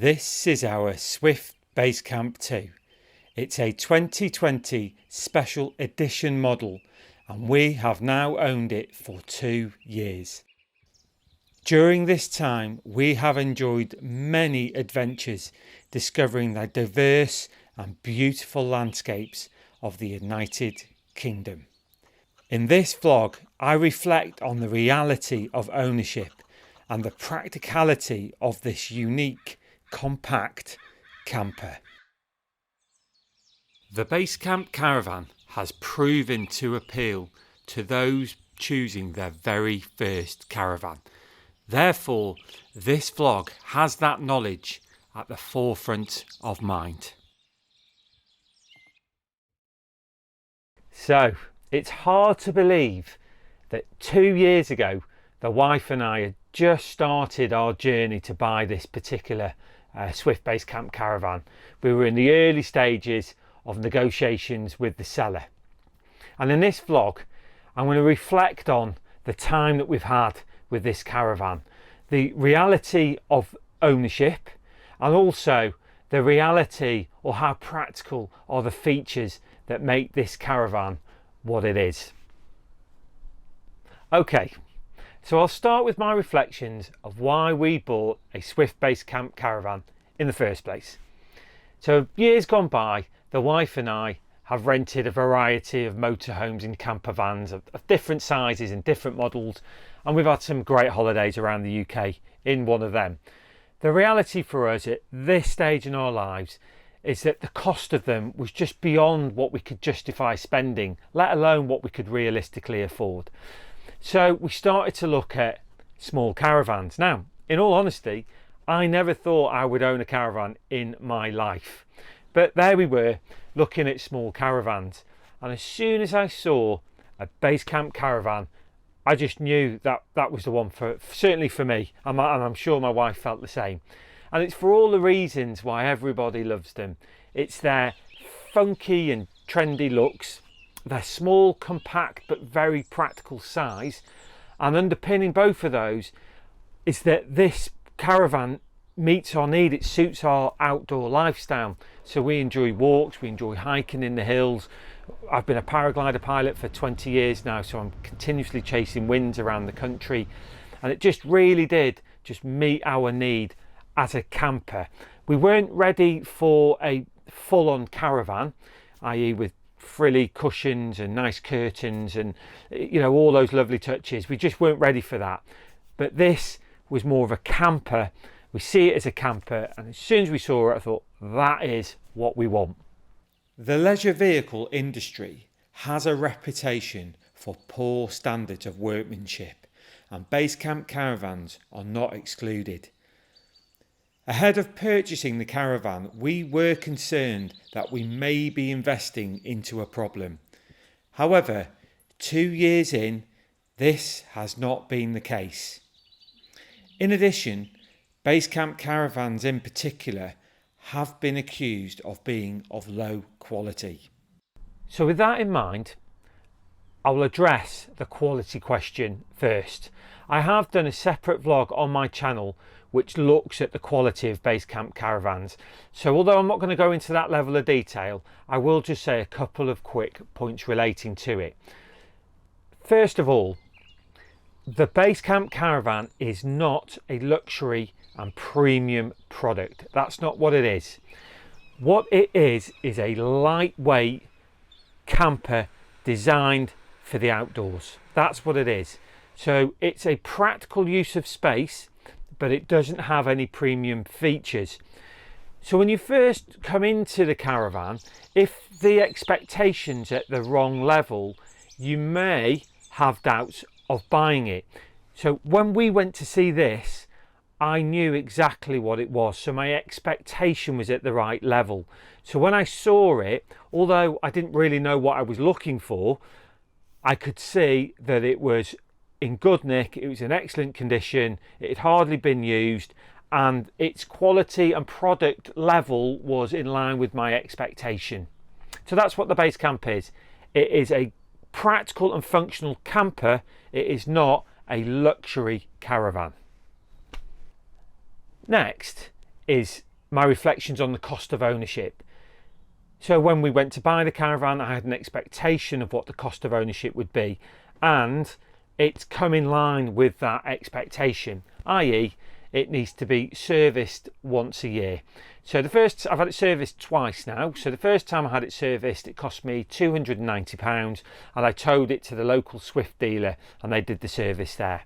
This is our Swift Basecamp 2. It's a 2020 special edition model and we have now owned it for 2 years. During this time we have enjoyed many adventures discovering the diverse and beautiful landscapes of the United Kingdom. In this vlog I reflect on the reality of ownership and the practicality of this unique compact camper. The Basecamp Caravan has proven to appeal to those choosing their very first caravan. Therefore, this vlog has that knowledge at the forefront of mind. So, it's hard to believe that 2 years ago, the wife and I had just started our journey to buy this particular Swift Basecamp caravan. We were in the early stages of negotiations with the seller. And in this vlog, I'm going to reflect on the time that we've had with this caravan, the reality of ownership, and also the reality or how practical are the features that make this caravan what it is. Okay, so I'll start with my reflections of why we bought a Swift Basecamp caravan in the first place. So years gone by, the wife and I have rented a variety of motorhomes and camper vans of different sizes and different models, and we've had some great holidays around the UK in one of them. The reality for us at this stage in our lives is that the cost of them was just beyond what we could justify spending, let alone what we could realistically afford. So we started to look at small caravans. Now, in all honesty, I never thought I would own a caravan in my life. But there we were, looking at small caravans. And as soon as I saw a Basecamp caravan, I just knew that that was the one, certainly for me. And I'm sure my wife felt the same. And it's for all the reasons why everybody loves them. It's their funky and trendy looks, their small, compact but very practical size, and underpinning both of those is that this caravan meets our need. It suits our outdoor lifestyle. So we enjoy walks, we enjoy hiking in the hills. I've been a paraglider pilot for 20 years now, so I'm continuously chasing winds around the country, and it just really did just meet our need as a camper. We weren't ready for a full-on caravan, i.e. with frilly cushions and nice curtains and all those lovely touches. We just weren't ready for that. But this was more of a camper. We see it as a camper, and as soon as we saw it I thought that is what we want. The leisure vehicle industry has a reputation for poor standards of workmanship, and Basecamp caravans are not excluded. Ahead of purchasing the caravan, we were concerned that we may be investing into a problem. However, 2 years in, this has not been the case. In addition, Basecamp caravans in particular have been accused of being of low quality. So with that in mind, I will address the quality question first. I have done a separate vlog on my channel which looks at the quality of Basecamp caravans. So although I'm not going to go into that level of detail, I will just say a couple of quick points relating to it. First of all, the Basecamp caravan is not a luxury and premium product. That's not what it is. What it is a lightweight camper designed for the outdoors. That's what it is. So it's a practical use of space, but it doesn't have any premium features. So when you first come into the caravan, if the expectation's at the wrong level, you may have doubts of buying it. So when we went to see this, I knew exactly what it was, so my expectation was at the right level. So when I saw it, although I didn't really know what I was looking for, I could see that it was in good nick, it was in excellent condition, it had hardly been used, and its quality and product level was in line with my expectation. So that's what the Basecamp is. It is a practical and functional camper. It is not a luxury caravan. Next is my reflections on the cost of ownership. So when we went to buy the caravan, I had an expectation of what the cost of ownership would be, and it's come in line with that expectation, i.e. it needs to be serviced once a year. So I've had it serviced twice now. So the first time I had it serviced, it cost me £290, and I towed it to the local Swift dealer and they did the service there.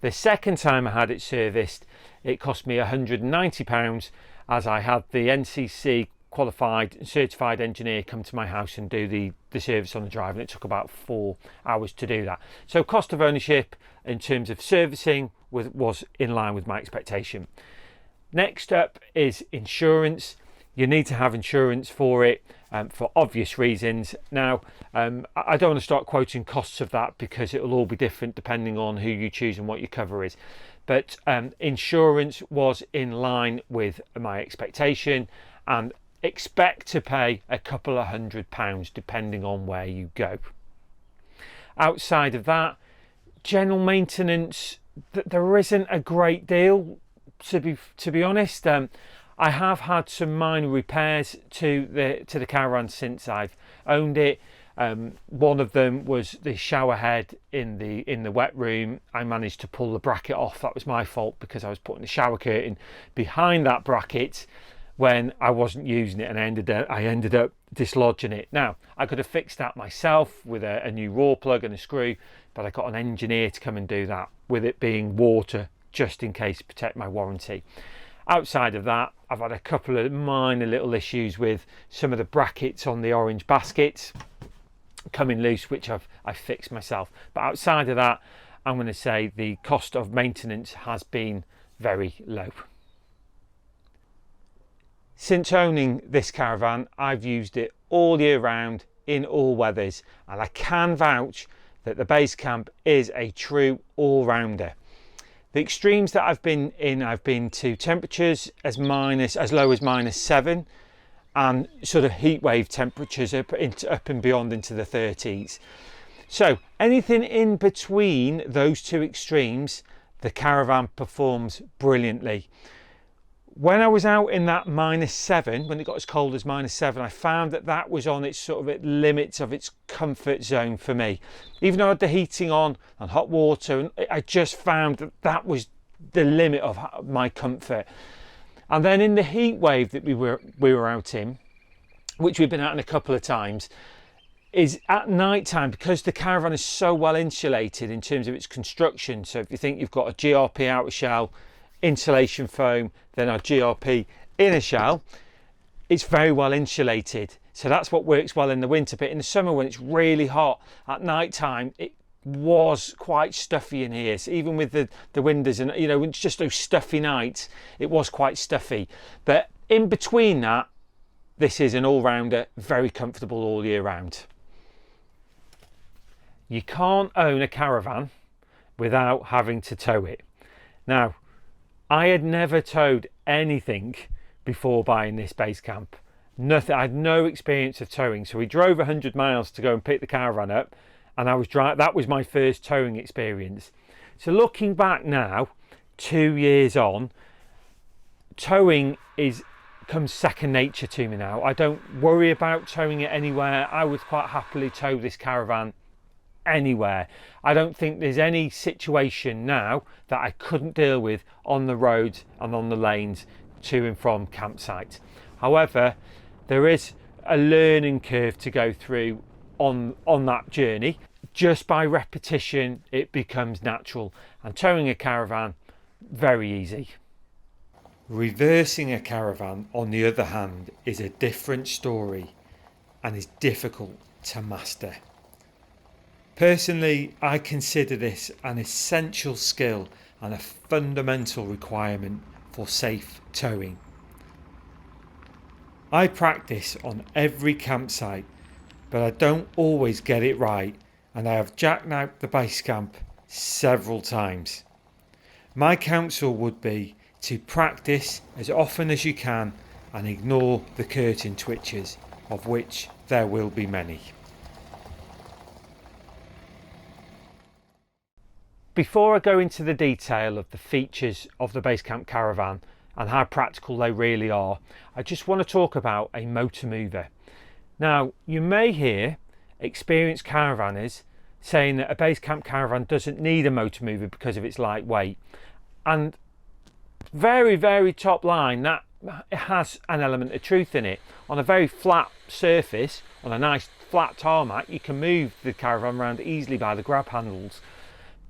The second time I had it serviced, it cost me £190, as I had the NCC qualified certified engineer come to my house and do the service on the drive, and it took about 4 hours to do that. So cost of ownership in terms of servicing was in line with my expectation. Next up is insurance. You need to have insurance for it for obvious reasons. Now, I don't want to start quoting costs of that because it will all be different depending on who you choose and what your cover is. But insurance was in line with my expectation, and expect to pay a couple of £100 depending on where you go. Outside of that, general maintenance, there isn't a great deal, to be honest. I have had some minor repairs to the caravan since I've owned it. One of them was the shower head in the wet room. I managed to pull the bracket off. That was my fault because I was putting the shower curtain behind that bracket when I wasn't using it, and I ended up dislodging it. Now, I could have fixed that myself with a new raw plug and a screw, but I got an engineer to come and do that, with it being water, just in case to protect my warranty. Outside of that, I've had a couple of minor little issues with some of the brackets on the orange baskets coming loose, which I've fixed myself. But outside of that, I'm going to say the cost of maintenance has been very low. Since owning this caravan, I've used it all year round in all weathers, and I can vouch that the Basecamp is a true all-rounder. The extremes that I've been to temperatures as low as -7, and sort of heat wave temperatures up and beyond into the 30s. So anything in between those two extremes, the caravan performs brilliantly. When I was out in that -7, when it got as cold as -7, I found that was on its sort of at limits of its comfort zone for me. Even though I had the heating on and hot water, and I just found that was the limit of my comfort. And then in the heat wave that we were out in, which we've been out in a couple of times, is at night time, because the caravan is so well insulated in terms of its construction. So if you think you've got a GRP outer shell, insulation foam, then our GRP inner shell, it's very well insulated. So that's what works well in the winter. But in the summer, when it's really hot at night time, it was quite stuffy in here. So even with the windows, and it's just those stuffy nights, it was quite stuffy. But in between that, this is an all-rounder, very comfortable all year round. You can't own a caravan without having to tow it. Now, I had never towed anything before buying this Basecamp. Nothing. I had no experience of towing. So we drove 100 miles to go and pick the caravan up, and that was my first towing experience. So looking back now, 2 years on, towing comes second nature to me now. I don't worry about towing it anywhere. I would quite happily tow this caravan anywhere. I don't think there's any situation now that I couldn't deal with on the roads and on the lanes to and from campsite. However, there is a learning curve to go through on that journey. Just by repetition, it becomes natural, and towing a caravan, very easy. Reversing a caravan, on the other hand, is a different story and is difficult to master. Personally, I consider this an essential skill and a fundamental requirement for safe towing. I practice on every campsite, but I don't always get it right, and I have jackknifed the Basecamp several times. My counsel would be to practice as often as you can and ignore the curtain twitches, of which there will be many. Before I go into the detail of the features of the Basecamp Caravan and how practical they really are, I just want to talk about a motor mover. Now, you may hear experienced caravanners saying that a base camp caravan doesn't need a motor mover because of its lightweight, and very, very top line, that it has an element of truth in it. On a very flat surface, on a nice flat tarmac, you can move the caravan around easily by the grab handles.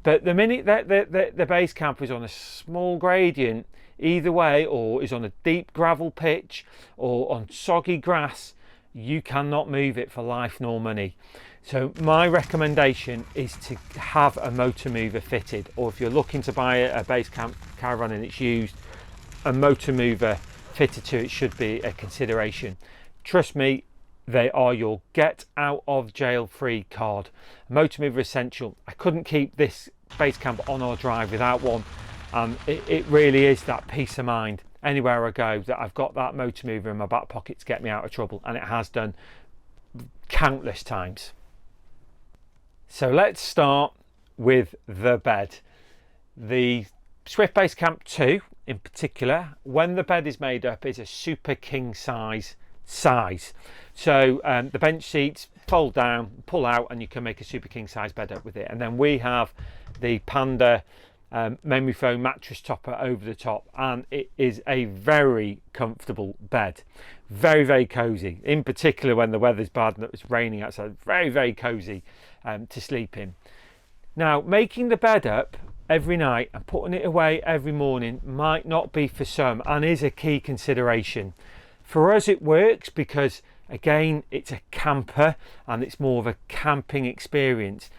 But the minute that the base camp is on a small gradient either way, or is on a deep gravel pitch or on soggy grass, you cannot move it for life nor money. So my recommendation is to have a motor mover fitted, or if you're looking to buy a base camp caravan and it's used, a motor mover fitted to it should be a consideration. Trust me, they are your get out of jail free card. Motor mover essential. I couldn't keep this base camp on our drive without one, and it really is that peace of mind anywhere I go that I've got that motor mover in my back pocket to get me out of trouble, and it has done countless times. So let's start with the bed. The Swift Basecamp 2 in particular, when the bed is made up, is a super king size. So the bench seats fold down, pull out, and you can make a super king size bed up with it. And then we have the Panda memory foam mattress topper over the top, and it is a very comfortable bed, very, very cozy, in particular when the weather's bad and it's raining outside. Very, very cozy to sleep in. Now, making the bed up every night and putting it away every morning might not be for some, and is a key consideration. For us it works because, again, it's a camper and it's more of a camping experience.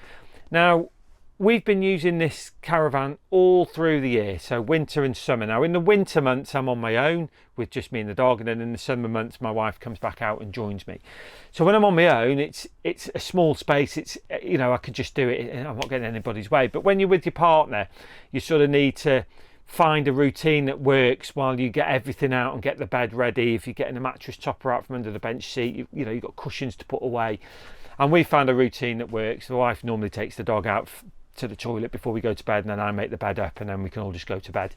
Now, we've been using this caravan all through the year, so winter and summer. Now, in the winter months I'm on my own with just me and the dog, and then in the summer months my wife comes back out and joins me. So when I'm on my own, it's a small space, it's, you know, I can just do it, I'm not getting anybody's way. But when you're with your partner, you sort of need to find a routine that works while you get everything out and get the bed ready. If you're getting a mattress topper out from under the bench seat, you know, you've got cushions to put away, and we found a routine that works. The wife normally takes the dog out to the toilet before we go to bed, and then I make the bed up, and then we can all just go to bed.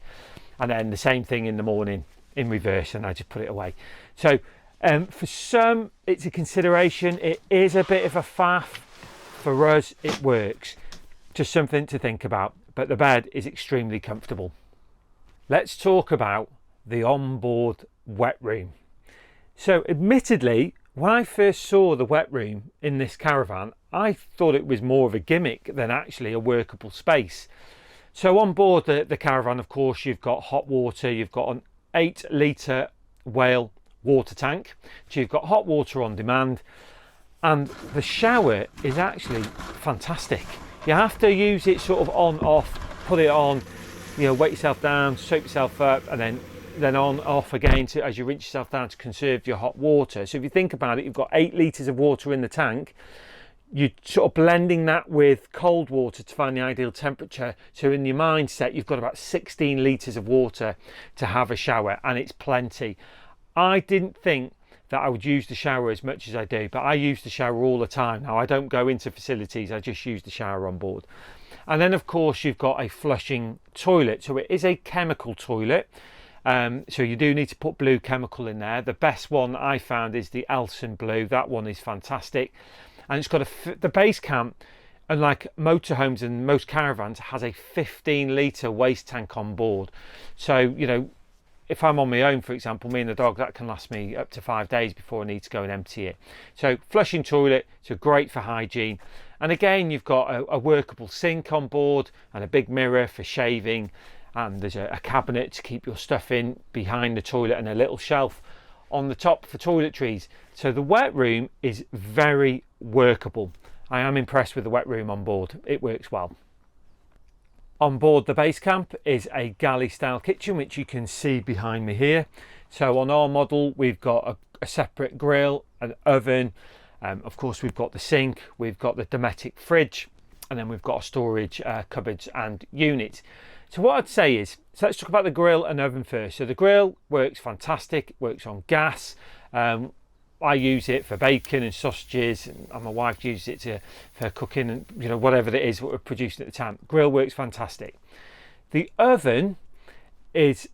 And then the same thing in the morning in reverse, and I just put it away. So for some it's a consideration. It is a bit of a faff. For us it works. Just something to think about, but the bed is extremely comfortable. Let's talk about the onboard wet room. So admittedly, when I first saw the wet room in this caravan, I thought it was more of a gimmick than actually a workable space. So on board the caravan, of course, you've got hot water, you've got an 8-litre whale water tank, so you've got hot water on demand, and the shower is actually fantastic. You have to use it sort of on, off, put it on, you know, wet yourself down, soak yourself up, and then on, off again to, as you rinse yourself down, to conserve your hot water. So if you think about it, you've got 8 litres of water in the tank. You're sort of blending that with cold water to find the ideal temperature. So in your mindset, you've got about 16 litres of water to have a shower, and it's plenty. I didn't think that I would use the shower as much as I do, but I use the shower all the time. Now, I don't go into facilities, I just use the shower on board. And then, of course, you've got a flushing toilet. So it is a chemical toilet. So you do need to put blue chemical in there. The best one I found is the Elson Blue. That one is fantastic. And it's got the base camp, unlike motorhomes and most caravans, has a 15-litre waste tank on board. So, you know, if I'm on my own, for example, me and the dog, that can last me up to 5 days before I need to go and empty it. So flushing toilet, so great for hygiene. And again, you've got a workable sink on board and a big mirror for shaving. And there's a cabinet to keep your stuff in behind the toilet, and a little shelf on the top for toiletries. So the wet room is very workable. I am impressed with the wet room on board. It works well. On board the base camp is a galley style kitchen, which you can see behind me here. So on our model, we've got a separate grill, an oven. Of course, we've got the sink, we've got the Dometic fridge, and then we've got a storage cupboards and unit. So what I'd say is, so let's talk about the grill and oven first. So the grill works fantastic, it works on gas. I use it for bacon and sausages, and my wife uses it for cooking and, you know, whatever it is what we're producing at the time. Grill works fantastic. The oven is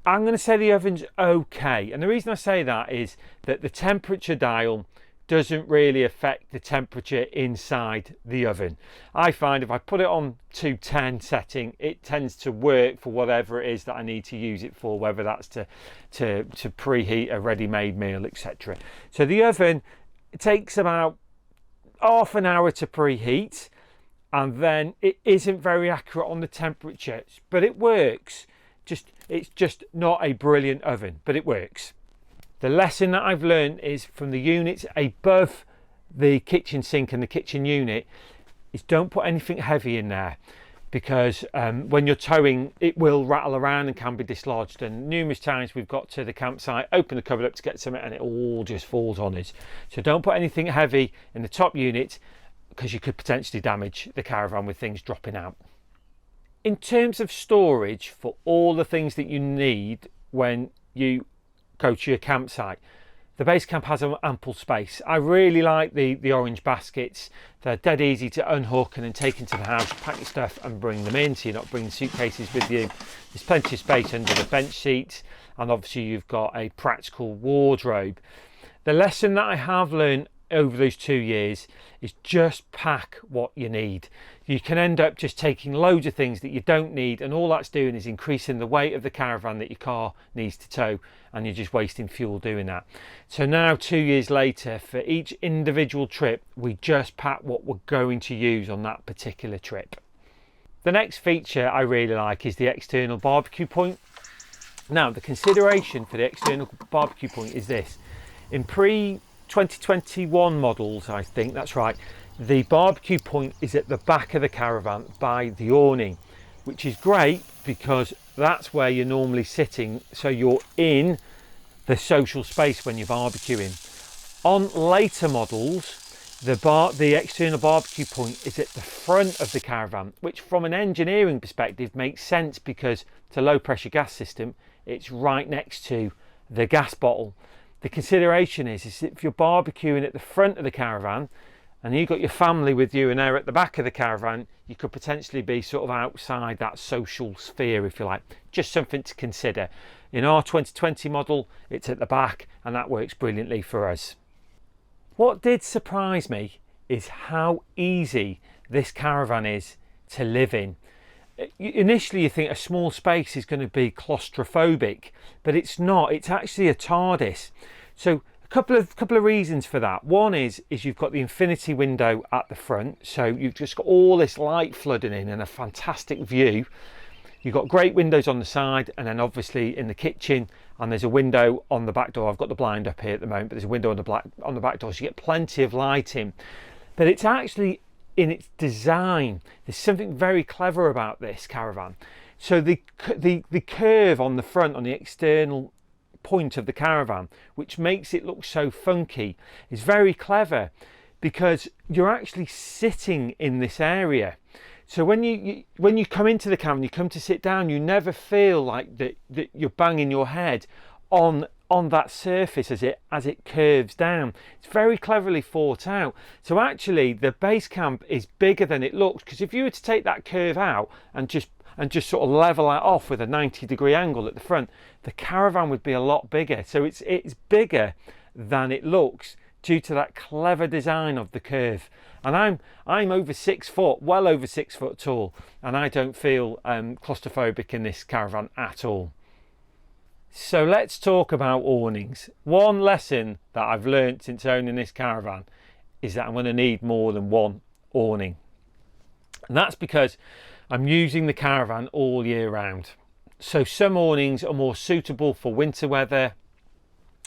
I'm going to say the oven's okay, and the reason I say that is that the temperature dial doesn't really affect the temperature inside the oven. I find if I put it on 210 setting, it tends to work for whatever it is that I need to use it for, whether that's to preheat a ready-made meal, etc. So the oven, it takes about half an hour to preheat, and then it isn't very accurate on the temperature, but it works. It's just not a brilliant oven, but it works. The lesson that I've learned is from the units above the kitchen sink and the kitchen unit is don't put anything heavy in there, because when you're towing it will rattle around and can be dislodged, and numerous times we've got to the campsite, open the cupboard up to get something, and it all just falls on us. So don't put anything heavy in the top unit, because you could potentially damage the caravan with things dropping out. In terms of storage for all the things that you need when you go to your campsite, the base camp has an ample space. I really like the orange baskets. They're dead easy to unhook and then take into the house, pack your stuff and bring them in, so you're not bringing suitcases with you. There's plenty of space under the bench seats, and obviously you've got a practical wardrobe. The lesson that I have learned over those 2 years is just pack what you need. You can end up just taking loads of things that you don't need, and all that's doing is increasing the weight of the caravan that your car needs to tow, and you're just wasting fuel doing that. So now 2 years later, for each individual trip, we just pack what we're going to use on that particular trip. The next feature I really like is the external barbecue point. Now, the consideration for the external barbecue point is this. In pre-2021 models, I think that's right, the barbecue point is at the back of the caravan by the awning, which is great because that's where you're normally sitting, so you're in the social space when you're barbecuing. On later models, the external barbecue point is at the front of the caravan, which from an engineering perspective makes sense because it's a low pressure gas system. It's right next to the gas bottle. The consideration is if you're barbecuing at the front of the caravan and you've got your family with you and they're at the back of the caravan, you could potentially be sort of outside that social sphere, if you like. Just something to consider. In our 2020 model, it's at the back, and that works brilliantly for us. What did surprise me is how easy this caravan is to live in. Initially you think a small space is going to be claustrophobic, but it's not. It's actually a TARDIS. So a couple of reasons for that. One is you've got the infinity window at the front, so you've just got all this light flooding in and a fantastic view. You've got great windows on the side, and then obviously in the kitchen, and there's a window on the back door. I've got the blind up here at the moment, but there's a window on the back door, so you get plenty of light in. But it's actually in its design, there's something very clever about this caravan. So the curve on the front, on the external point of the caravan, which makes it look so funky, is very clever because you're actually sitting in this area. So when you come into the caravan, you come to sit down, you never feel like that you're banging your head on that surface as it curves down. It's very cleverly thought out. So actually the base camp is bigger than it looks, because if you were to take that curve out and just sort of level that off with a 90-degree angle at the front, the caravan would be a lot bigger. So it's bigger than it looks due to that clever design of the curve. And I'm over 6 foot, well over 6 foot tall, and I don't feel claustrophobic in this caravan at all. So let's talk about awnings. One lesson that I've learned since owning this caravan is that I'm going to need more than one awning. And that's because I'm using the caravan all year round. So some awnings are more suitable for winter weather,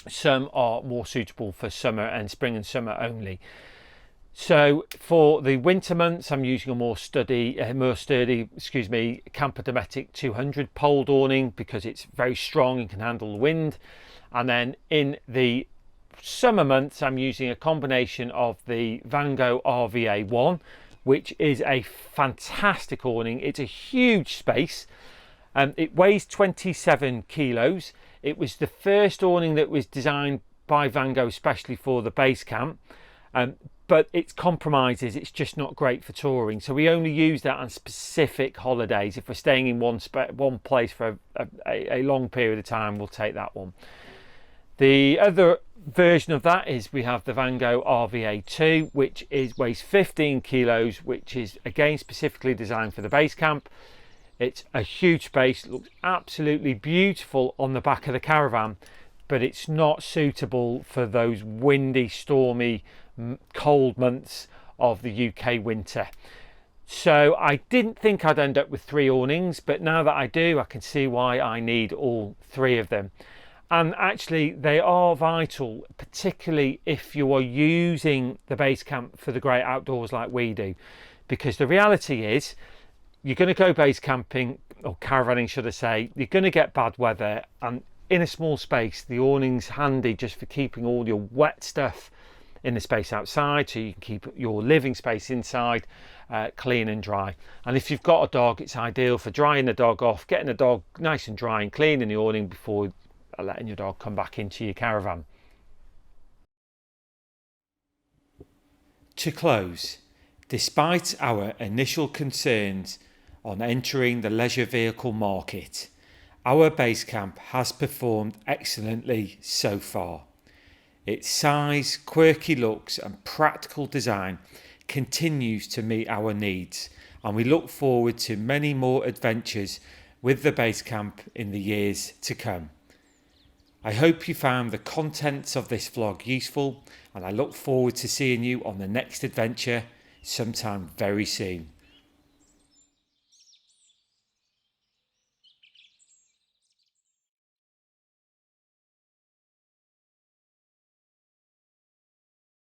some are more suitable for summer and spring and summer only. So for the winter months, I'm using a more sturdy, Camper Dometic 200 poled awning because it's very strong and can handle the wind. And then in the summer months, I'm using a combination of the Vango RVA1, which is a fantastic awning. It's a huge space. It weighs 27 kilos. It was the first awning that was designed by Vango especially for the base camp. but its compromises, it's just not great for touring. So we only use that on specific holidays. If we're staying in one place for a long period of time, we'll take that one. The other version of that is we have the Van Gogh RVA2, which weighs 15 kilos, which is again specifically designed for the base camp. It's a huge space, it looks absolutely beautiful on the back of the caravan, but it's not suitable for those windy, stormy, cold months of the UK winter. So I didn't think I'd end up with 3 awnings, but now that I do, I can see why I need all 3 of them. And actually they are vital, particularly if you are using the base camp for the great outdoors like we do, because the reality is you're going to go base camping, or caravanning should I say, you're going to get bad weather, and in a small space the awning's handy just for keeping all your wet stuff in the space outside, so you can keep your living space inside clean and dry. And if you've got a dog, it's ideal for drying the dog off, getting the dog nice and dry and clean in the awning before letting your dog come back into your caravan. To close, despite our initial concerns on entering the leisure vehicle market, our base camp has performed excellently so far. Its size, quirky looks and practical design continues to meet our needs, and we look forward to many more adventures with the base camp in the years to come. I hope you found the contents of this vlog useful, and I look forward to seeing you on the next adventure sometime very soon.